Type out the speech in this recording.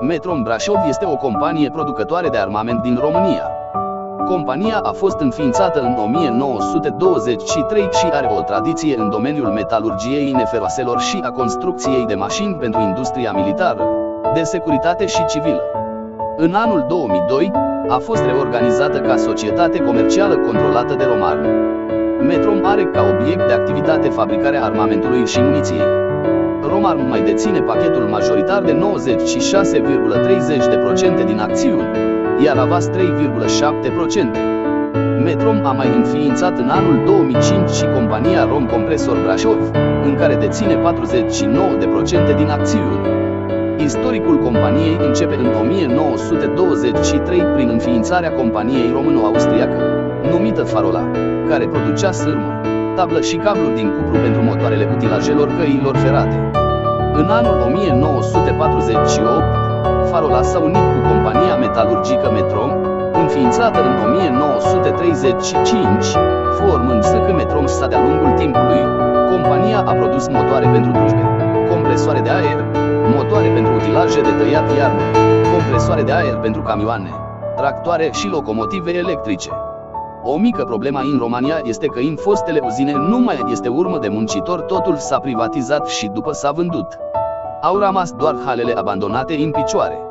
Metrom Brașov este o companie producătoare de armament din România. Compania a fost înființată în 1923 și are o tradiție în domeniul metalurgiei neferoaselor și a construcției de mașini pentru industria militară, de securitate și civilă. În anul 2002, a fost reorganizată ca societate comercială controlată de Romarm. Metrom are ca obiect de activitate fabricarea armamentului și muniției. Romarm mai deține pachetul majoritar de 96,30% din acțiuni, iar Avast 3,7%. Metrom a mai înființat în anul 2005 și compania Rom Compresor Brașov, în care deține 49% din acțiuni. Istoricul companiei începe în 1923 prin înființarea companiei româno-austriacă, numită Farola, care producea sârmă, tablă și cabluri din cupru pentru motoarele utilajelor căilor ferate. În anul 1948, Farola s-a unit cu compania metalurgică Metrom, înființată în 1935, formând SK Metrom SA de-a lungul timpului. Compania a produs motoare pentru drujbe, compresoare de aer, motoare pentru utilaje de tăiat iarbă, compresoare de aer pentru camioane, tractoare și locomotive electrice. O mică problemă în România este că în fostele uzine nu mai este urmă de muncitori, totul s-a privatizat și după s-a vândut. Au rămas doar halele abandonate în picioare.